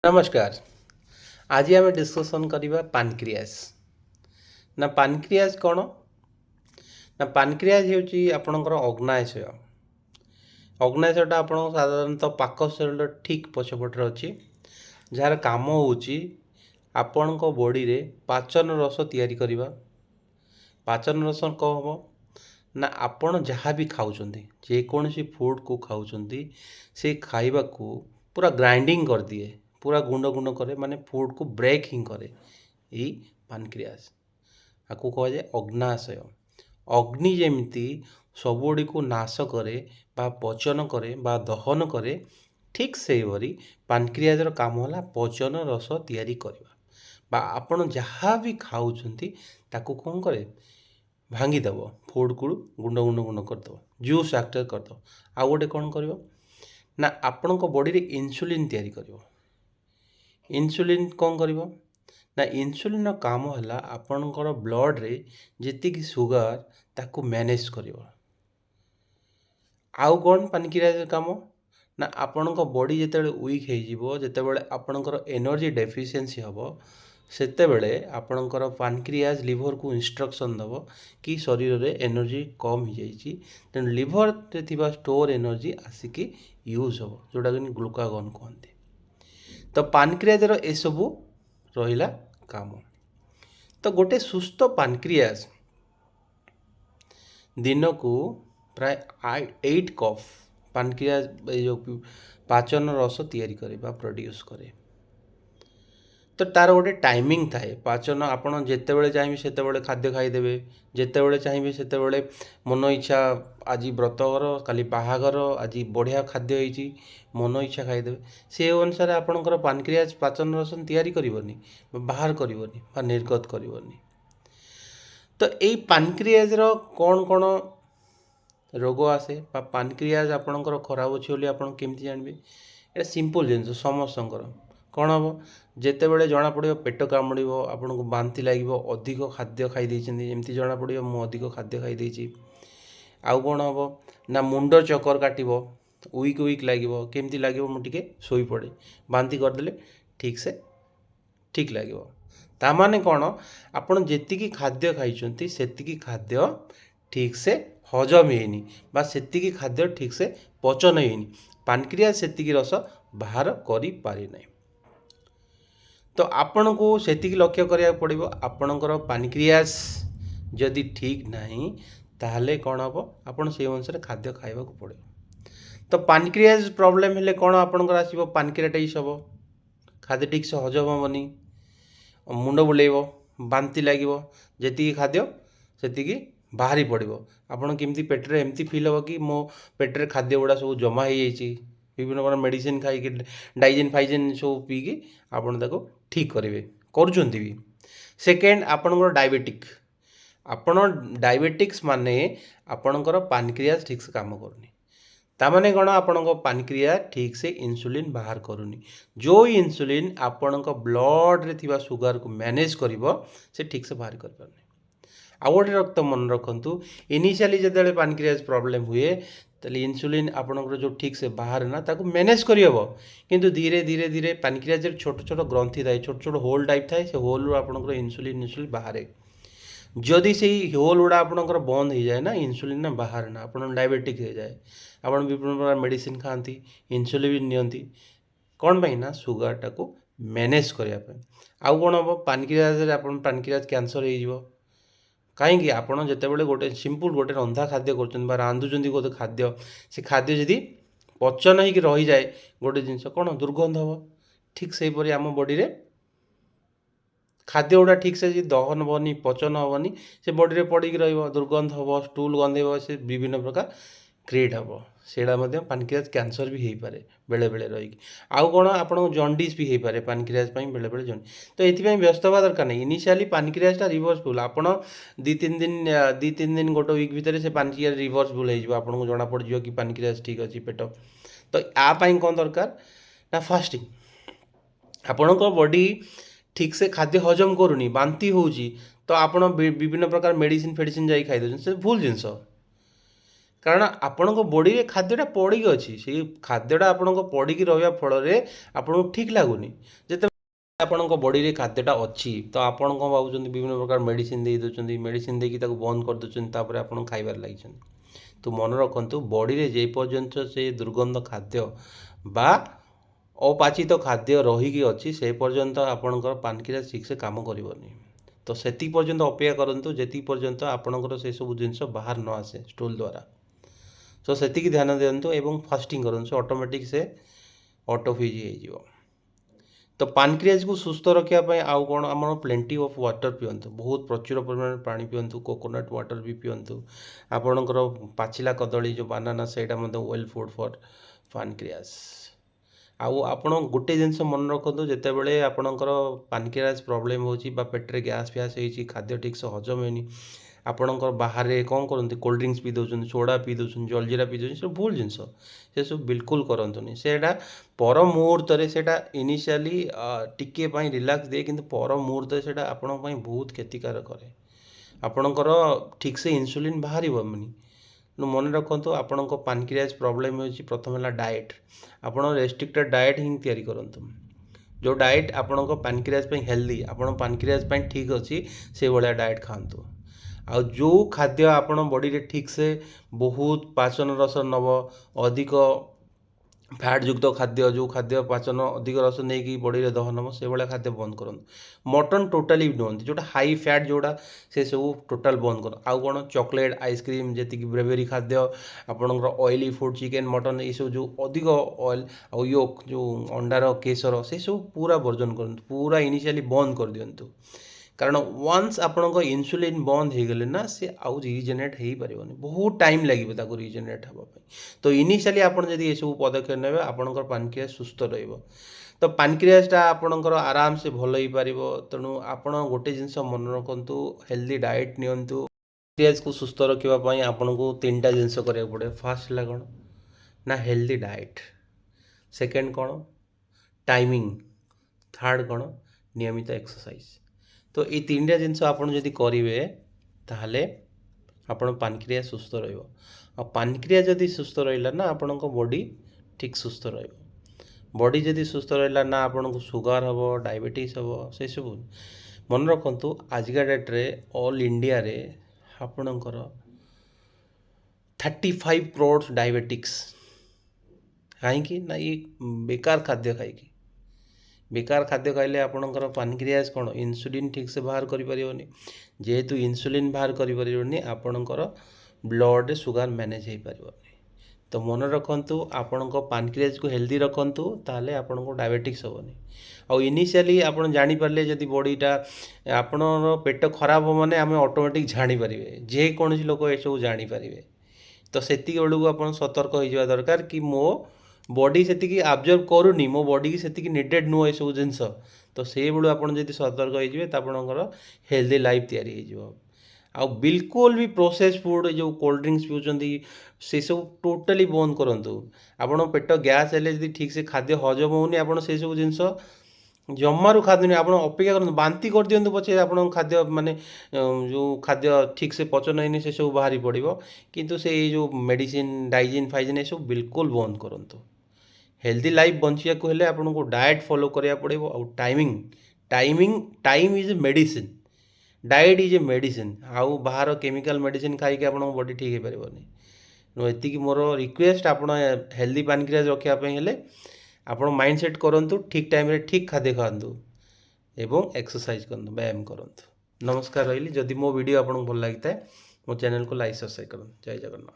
नमस्कार। आज आम डिस्कसन करवा पानक्रियास ना पानक्रियास कौन ना पानक्रियास होची आपणकर अग्नाशय। अग्नाशयटा आपण साधारणतः पाकस्थल ठीक पछपटे अच्छी जार काम होची आपण बॉडी रे पाचन रस तैयारी करवा। पाचन रस कौन हम ना आपण जहाँ भी खाऊं जेकोसी फूड को खाऊं से खाइबा को पूरा ग्राइंडिंग कर दिए, पूरा गुंड गुंड करे, माने फूड को ब्रेक ही करे यही पानक्रियास। आपको कह जाए अग्नाशय। अग्नि जेमती सबुड़ी को नाश करे बा पचन करे बा दहन करे, ठीक से भरी पानक्रियाजर काम होला पचन रस तैयारी करवा बा आपण जहाँ भी खाऊंती ताकू कौन करे भांगीदेव, फूड को गुंड गुंड गुंड करदेव, जूस एक्टर करदेव। आउ गोटे कौन कर ना आपण बॉडी रे इंसुलिन तैयारी कर। इंसुलिन कौन कर ना इंसुलिन काम है आपणकर ब्लड रे जी सुगर ताकू मैनेज कर। आउ कौन पानक्रियास काम ना आपण बॉडी जिते वीक होते आपणकर एनर्जी डेफिशिएंसी हम सेतेबेले आपणकर पानक्रियास लिवर को इंस्ट्रक्शन दब कि शरीर रे एनर्जी कम हो जाइए, तेणु लिवर रे थिबा स्टोर एनर्जी आसिकी यूज हम जोटा कि ग्लूकागन कहते। तो पानक्रियाजर ए सबू रहिला काम। तो गोटे सुस्थ पानक्रियास दिन को प्राय 8 कप पानक्रियास जो पाचन रस तैयारी करे बा प्रोड्यूस करे। तो तार गोटे टाइमिंग थाए। पाचन आपड़ जितेबले चाहिए सेतेबले खाद्य खाईदेवे, जितेबले चाहिए सेतेबले मन इच्छा आज व्रतघर काली बाहाघर आज बढ़िया खाद्य होती मन इच्छा खाईदेवे, से अनुसार आपणकर पानक्रियास पाचन रस तैयारी करनी बाहर करनी बा निर्गत करनी। तो यही पानक्रियास कौन कौन रोग आसे बा पानक्रियास आपणकर खराब अच्छे बोली आप केमती जानबे? ये सिंपल जिन समस्तଙ୍କର कौन हम जितेबले जना पड़ो पेट कामुड़ आपन को बांति लगे अधिक खाद्य खाई जमी जना पड़ो मु अधिक खाद्य खाई। आउ कौन हम ना मुंड चक्कर काटब, वीक वीक लगे, केमती लगे मुझे शोई पड़े, बांति करदे ठीक से ठीक लगे। ताने कौन आपन जी खाद्य खाई से खाद्य ठीक से हजम होनी बा से खाद्य ठीक से पचन होनी, पानक्रियास से रस बाहर करि पारि नहीं। तो आपण को सेतिकी लक्ष्य करिया पड़िबो। आपणकर पानक्रियास जदि ठीक नहीं ताहले कौन हम आपन से अनुसार खाद्य खाइबा को पड़िबो। तो पानक्रियास प्रॉब्लम हेले कौन आपणकर आसीबो पानक्रियाटाइटिस हबो, खाद्य ठीक से हजम हेबनी, मुंड बुलेइबो, बांति लागिबो, जेतिकी खाद्य सेतिकी बाहरी पड़िबो। आपन केमती पेटरे एमती फील हो कि मो पेटरे खाद्य गुड़ा सब जमा हो जाइए, विभिन्न प्रकार मेडिसिन खाई डाइजेन फाइजेन सब पीकी आपन ताको ठीक करेंगे करुँच भी। सेकेंड आपणकर डायबिटिक, आपण डायबिटिक्स माने आपणकर पानक्रियास ठीक से काम करूनी, तामाने कौन आपण पानक्रियास ठीक से इंसुलिन बाहर करूनी। जो इंसुलिन आपण ब्लड रे थिबा सुगर को मैनेज करिवो से ठीक से बाहर कर पारनी। आउ गोटे रक्त मन रखु इनिशियली जिते पानक्रियास प्रॉब्लम हुए ताले इंसुलिन आपणकर जो ठीक से बाहर ना ताको मैनेज करहब, किंतु धीरे धीरे धीरे पानक्रियास छोट छोट ग्रंथि थाए, छोट छोट होल टाइप थाए, से होल रू आपणकर इंसुलिन इंसुलिन बाहर। जदि से होल गुड़ा आपणकर बंद हो जाए ना इंसुलिन ना बाहर ना आप डायबिटिक हो जाए, आप विभिन्न प्रकार मेडिसिन खाती इंसुलिन नियंती कौन पाई ना सुगर टाको मैनेज करने। आउ कौन हम पानक्रियास आपन पानक्रियास कैंसर हो कहीं आपड़ जितेबाला गोटे सिंपल गोटे रंधा खाद्य कर रांधुंट गोटे खाद्य से खाद्य जदि पचन हो रही जाए गोटे जिनस कौन दुर्गंध हम, ठीक से हीपरी आम बॉडी रे खाद्य गुड़ा ठीक से दहन हेनी पचन हेनी से बॉडी रे पड़ी रही दुर्गंध हम, स्टूल गंधेब, से विभिन्न प्रकार क्रिएट हम, सेटा पानक्रियास कैंसर भी हो पारे बेले बेले रही। आउ कौन आप जंडिस भी हो पारे पानक्रियास बेले बेले जंडिस। तो ये व्यस्त हवा दरकार नहीं। इनिशियली पानक्रियासटा रिवर्सफुल आप 2-3 दिन गोटे वीक भितर से पानक्रियास रिवर्सफुल हो जना पड़ कि पानक्रियास ठीक अच्छी पेट। तो यापाई कौन दरकार ना फास्टिंग। आपण बॉडी ठीक से खाद्य हजम करूनी बांति होउची तो आपण विभिन्न प्रकार मेडिसिन फेडिसिन जाई खाई दउछन, से भूल जिनस। କାରଣ ଆପଣଙ୍କ ବଡ଼ିରେ ଖାଦ୍ୟଟା ପଡ଼ିକି ଅଛି, ସେଇ ଖାଦ୍ୟଟା ଆପଣଙ୍କ ପଡ଼ିକି ରହିବା ଫଳରେ ଆପଣଙ୍କୁ ଠିକ୍ ଲାଗୁନି। ଯେତେବେଳେ ଆପଣଙ୍କ ବଡ଼ିରେ ଖାଦ୍ୟଟା ଅଛି ତ ଆପଣ କ'ଣ ଭାବୁଛନ୍ତି, ବିଭିନ୍ନ ପ୍ରକାର ମେଡ଼ିସିନ ଦେଇ ଦେଉଛନ୍ତି, ମେଡ଼ିସିନ ଦେଇକି ତାକୁ ବନ୍ଦ କରିଦେଉଛନ୍ତି, ତାପରେ ଆପଣ ଖାଇବାରେ ଲାଗିଛନ୍ତି। ତ ମନେ ରଖନ୍ତୁ, ବଡ଼ିରେ ଯେ ପର୍ଯ୍ୟନ୍ତ ସେ ଦୁର୍ଗନ୍ଧ ଖାଦ୍ୟ ବା ଅପାଚିତ ଖାଦ୍ୟ ରହିକି ଅଛି, ସେ ପର୍ଯ୍ୟନ୍ତ ଆପଣଙ୍କର ପାନକ୍ରିଆସ ଠିକ୍ସେ କାମ କରିବନି। ତ ସେତିକି ପର୍ଯ୍ୟନ୍ତ ଅପେକ୍ଷା କରନ୍ତୁ, ଯେତିକି ପର୍ଯ୍ୟନ୍ତ ଆପଣଙ୍କର ସେସବୁ ଜିନିଷ ବାହାର ନ ଆସେ ଷ୍ଟୁଲ୍ ଦ୍ୱାରା। ତ ସେତିକି ଧ୍ୟାନ ଦିଅନ୍ତୁ ଏବଂ ଫାଷ୍ଟିଂ କରନ୍ତୁ, ଅଟୋମେଟିକ୍ ସେ ଅଟୋଫିଜ୍ ହେଇଯିବ। ତ ପାନକ୍ରିଆସକୁ ସୁସ୍ଥ ରଖିବା ପାଇଁ ଆଉ କ'ଣ, ଆମର ପ୍ଲେଣ୍ଟି ଅଫ୍ ୱାଟର୍ ପିଅନ୍ତୁ, ବହୁତ ପ୍ରଚୁର ପରିମାଣରେ ପାଣି ପିଅନ୍ତୁ, କୋକୋନଟ୍ ୱାଟର୍ ବି ପିଅନ୍ତୁ। ଆପଣଙ୍କର ପାଚିଲା କଦଳୀ ଯେଉଁ ବାନାନା, ସେଇଟା ମଧ୍ୟ ୱେଲ୍ ଫୁଡ଼୍ ଫର୍ ପାନକ୍ରିଆସ। ଆଉ ଆପଣ ଗୋଟେ ଜିନିଷ ମନେ ରଖନ୍ତୁ, ଯେତେବେଳେ ଆପଣଙ୍କର ପାନକ୍ରିଆସ ପ୍ରୋବ୍ଲେମ୍ ହେଉଛି ବା ପେଟରେ ଗ୍ୟାସ୍ ଫ୍ୟାସ୍ ହେଇଛି, ଖାଦ୍ୟ ଠିକ୍ସେ ହଜମ ହେଇନି, ଆପଣଙ୍କର ବାହାରେ କ'ଣ କରନ୍ତି, କୋଲ୍ଡ ଡ୍ରିଙ୍କସ୍ ପିଇ ଦେଉଛନ୍ତି, ସୋଡ଼ା ପିଇ ଦେଉଛନ୍ତି, ଜଲଜିରା ପିଇ ଦେଉଛନ୍ତି, ସବୁ ଭୁଲ ଜିନିଷ। ସେସବୁ ବିଲକୁଲ କରନ୍ତୁନି। ସେଇଟା ପର ମୁହୂର୍ତ୍ତରେ, ସେଇଟା ଇନିସିଆଲି ଟିକିଏ ପାଇଁ ରିଲାକ୍ସ ଦିଏ, କିନ୍ତୁ ପର ମୁହୂର୍ତ୍ତରେ ସେଇଟା ଆପଣଙ୍କ ପାଇଁ ବହୁତ କ୍ଷତିକାରକ କରେ। ଆପଣଙ୍କର ଠିକ୍ସେ ଇନ୍ସୁଲିନ୍ ବାହାରିବନି। ମନେ ରଖନ୍ତୁ, ଆପଣଙ୍କ ପାନକ୍ରିଆସ ପ୍ରୋବ୍ଲେମ୍ ହେଉଛି, ପ୍ରଥମ ହେଲା ଡାଏଟ୍। ଆପଣ ରେଷ୍ଟ୍ରିକ୍ଟେଡ଼ ଡାଏଟ୍ ହିଁ ତିଆରି କରନ୍ତୁ, ଯେଉଁ ଡାଏଟ୍ ଆପଣଙ୍କ ପାନକ୍ରିଆସ ପାଇଁ ହେଲ୍ଦି, ଆପଣଙ୍କ ପାନକ୍ରିଆସ ପାଇଁ ଠିକ୍ ଅଛି, ସେଇଭଳିଆ ଡାଏଟ୍ ଖାଆନ୍ତୁ। ଆଉ ଯେଉଁ ଖାଦ୍ୟ ଆପଣ ବଡ଼ିରେ ଠିକ୍ସେ ବହୁତ ପାଚନ ରସ ନେବ, ଅଧିକ ଫ୍ୟାଟ୍ ଯୁକ୍ତ ଖାଦ୍ୟ, ଯେଉଁ ଖାଦ୍ୟ ପାଚନ ଅଧିକ ରସ ନେଇକି ବଡ଼ିରେ ଦହନ ହେବ, ସେଇଭଳିଆ ଖାଦ୍ୟ ବନ୍ଦ କରନ୍ତୁ। ମଟନ୍ ଟୋଟାଲି ନୁହନ୍ତି, ଯେଉଁଟା ହାଇ ଫ୍ୟାଟ୍, ଯେଉଁଟା ସେସବୁ ଟୋଟାଲ୍ ବନ୍ଦ କରନ୍ତୁ। ଆଉ କ'ଣ, ଚକୋଲେଟ୍, ଆଇସ୍କ୍ରିମ୍, ଯେତିକି ବ୍ରେବେରୀ ଖାଦ୍ୟ, ଆପଣଙ୍କର ଅଏଲି ଫୁଡ଼୍, ଚିକେନ୍, ମଟନ୍, ଏଇସବୁ ଯେଉଁ ଅଧିକ ଅଏଲ୍, ଆଉ ୟୋକ୍, ଯେଉଁ ଅଣ୍ଡାର କେଶର, ସେସବୁ ପୁରା ବର୍ଜନ କରନ୍ତୁ, ପୁରା ଇନିସିଆଲି ବନ୍ଦ କରିଦିଅନ୍ତୁ। କାରଣ ୱାନ୍ସ ଆପଣଙ୍କ ଇନ୍ସୁଲିନ୍ ବନ୍ଦ ହେଇଗଲେ ନା, ସେ ଆଉ ରିଜେନେରେଟ୍ ହେଇପାରିବନି, ବହୁତ ଟାଇମ୍ ଲାଗିବ ତାକୁ ରିଜେନେରେଟ୍ ହେବା ପାଇଁ। ତ ଇନିସିଆଲି ଆପଣ ଯଦି ଏସବୁ ପଦକ୍ଷେପ ନେବେ, ଆପଣଙ୍କର ପାନକ୍ରିଆସ ସୁସ୍ଥ ରହିବ। ତ ପାନକ୍ରିଆସଟା ଆପଣଙ୍କର ଆରାମସେ ଭଲ ହେଇପାରିବ। ତେଣୁ ଆପଣ ଗୋଟେ ଜିନିଷ ମନେ ରଖନ୍ତୁ, ହେଲ୍ଦି ଡାଏଟ୍ ନିଅନ୍ତୁ। ପାନକ୍ରିଆସକୁ ସୁସ୍ଥ ରଖିବା ପାଇଁ ଆପଣଙ୍କୁ 3ଟା ଜିନିଷ କରିବାକୁ ପଡ଼ିବ। ଫାର୍ଷ୍ଟ ହେଲା କ'ଣ ନା, ହେଲ୍ଦି ଡାଏଟ୍। ସେକେଣ୍ଡ କ'ଣ, ଟାଇମିଂ। ଥାର୍ଡ଼ କ'ଣ, ନିୟମିତ ଏକ୍ସରସାଇଜ୍। ତ ଏଇ 3ଟା ଜିନିଷ ଆପଣ ଯଦି କରିବେ, ତାହେଲେ ଆପଣ ପାନକ୍ରିଆସ ସୁସ୍ଥ ରହିବ। ଆଉ ପାନକ୍ରିଆସ ଯଦି ସୁସ୍ଥ ରହିଲା ନା, ଆପଣଙ୍କ ବଡ଼ି ଠିକ୍ ସୁସ୍ଥ ରହିବ। ବଡ଼ି ଯଦି ସୁସ୍ଥ ରହିଲା ନା, ଆପଣଙ୍କୁ ସୁଗାର ହେବ, ଡାଇବେଟିସ୍ ହେବ, ସେସବୁ। ମନେ ରଖନ୍ତୁ, ଆଜିକା ଡେଟ୍ରେ ଅଲ୍ ଇଣ୍ଡିଆରେ ଆପଣଙ୍କର 35 crores ଡାଇବେଟିକ୍ସ। କାହିଁକି ନା, ଏଇ ବେକାର ଖାଦ୍ୟ ଖାଇକି। ବେକାର ଖାଦ୍ୟ ଖାଇଲେ ଆପଣଙ୍କର ପାନକ୍ରିଆସ କ'ଣ, ଇନ୍ସୁଲିନ୍ ଠିକ୍ସେ ବାହାର କରିପାରିବନି। ଯେହେତୁ ଇନ୍ସୁଲିନ୍ ବାହାର କରିପାରିବନି, ଆପଣଙ୍କର ବ୍ଲଡ଼ରେ ସୁଗାର ମ୍ୟାନେଜ୍ ହେଇପାରିବନି। ତ ମନେ ରଖନ୍ତୁ, ଆପଣଙ୍କ ପାନକ୍ରିଆସକୁ ହେଲ୍ଦି ରଖନ୍ତୁ, ତାହେଲେ ଆପଣଙ୍କୁ ଡାଇବେଟିକ୍ସ ହେବନି। ଆଉ ଇନିସିଆଲି ଆପଣ ଜାଣିପାରିଲେ, ଯଦି ବଡ଼ିଟା, ଆପଣଙ୍କର ପେଟ ଖରାପ ହେବ ମାନେ ଆମେ ଅଟୋମେଟିକ୍ ଜାଣିପାରିବେ, ଯେକୌଣସି ଲୋକ ଏସବୁ ଜାଣିପାରିବେ। ତ ସେତିକି ବେଳକୁ ଆପଣ ସତର୍କ ହୋଇଯିବା ଦରକାର କି ମୋ ବଡ଼ି ସେତିକି ଆବଜର୍ଭ କରୁନି, ମୋ ବଡ଼ିକି ସେତିକି ନିଡେଡ଼ ନୁହଁ ଏସବୁ ଜିନିଷ। ତ ସେଇଭଳୁ ଆପଣ ଯଦି ସତର୍କ ହେଇଯିବେ, ତ ଆପଣଙ୍କର ହେଲ୍ଦି ଲାଇଫ୍ ତିଆରି ହେଇଯିବ। ଆଉ ବିଲକୁଲ ବି ପ୍ରୋସେସ୍ ଫୁଡ଼୍, ଯେଉଁ କୋଲ୍ଡ ଡ୍ରିଙ୍କସ୍ ପିଉଛନ୍ତି, ସେସବୁ ଟୋଟାଲି ବନ୍ଦ କରନ୍ତୁ। ଆପଣ ପେଟ ଗ୍ୟାସ୍ ହେଲେ, ଯଦି ଠିକ୍ସେ ଖାଦ୍ୟ ହଜମ ହେଉନି, ଆପଣ ସେସବୁ ଜିନିଷ ଜମାରୁ ଖାଦ୍ୟନି। ଆପଣ ଅପେକ୍ଷା କରନ୍ତୁ, ବାନ୍ତି କରିଦିଅନ୍ତୁ ପଛେ, ଆପଣଙ୍କ ଖାଦ୍ୟ ମାନେ ଯେଉଁ ଖାଦ୍ୟ ଠିକ୍ସେ ପଚନ ହେଇନି, ସେସବୁ ବାହାରି ପଡ଼ିବ। କିନ୍ତୁ ସେଇ ଯେଉଁ ମେଡ଼ିସିନ୍, ଡାଇଜିନ୍ ଫାଇଜିନ୍, ଏସବୁ ବିଲକୁଲ ବନ୍ଦ କରନ୍ତୁ। ହେଲ୍ଦି ଲାଇଫ୍ ବଞ୍ଚିବାକୁ ହେଲେ ଆପଣଙ୍କୁ ଡାଏଟ୍ ଫଲୋ କରିବାକୁ ପଡ଼ିବ। ଆଉ time is a medicine, diet is a medicine. ଆଉ ବାହାର କେମିକାଲ୍ ମେଡ଼ିସିନ୍ ଖାଇକି ଆପଣଙ୍କ ବଡ଼ି ଠିକ୍ ହେଇପାରିବନି। ଏତିକି ମୋର ରିକ୍ୱେଷ୍ଟ, ଆପଣ ହେଲ୍ଦି ପାନକ୍ରିଆସ ରଖିବା ପାଇଁ ହେଲେ ଆପଣ ମାଇଣ୍ଡ ସେଟ୍ କରନ୍ତୁ, ଠିକ୍ ଟାଇମ୍ରେ ଠିକ୍ ଖାଦ୍ୟ ଖାଆନ୍ତୁ ଏବଂ ଏକ୍ସରସାଇଜ୍ କରନ୍ତୁ, ବ୍ୟାୟାମ କରନ୍ତୁ। ନମସ୍କାର ରହିଲି। ଯଦି ମୋ ଭିଡ଼ିଓ ଆପଣଙ୍କୁ ଭଲ ଲାଗିଥାଏ, ମୋ ଚ୍ୟାନେଲକୁ ଲାଇକ୍ ସବସ୍କ୍ରାଇବ୍ କରନ୍ତୁ। ଜୟ ଜଗନ୍ନାଥ।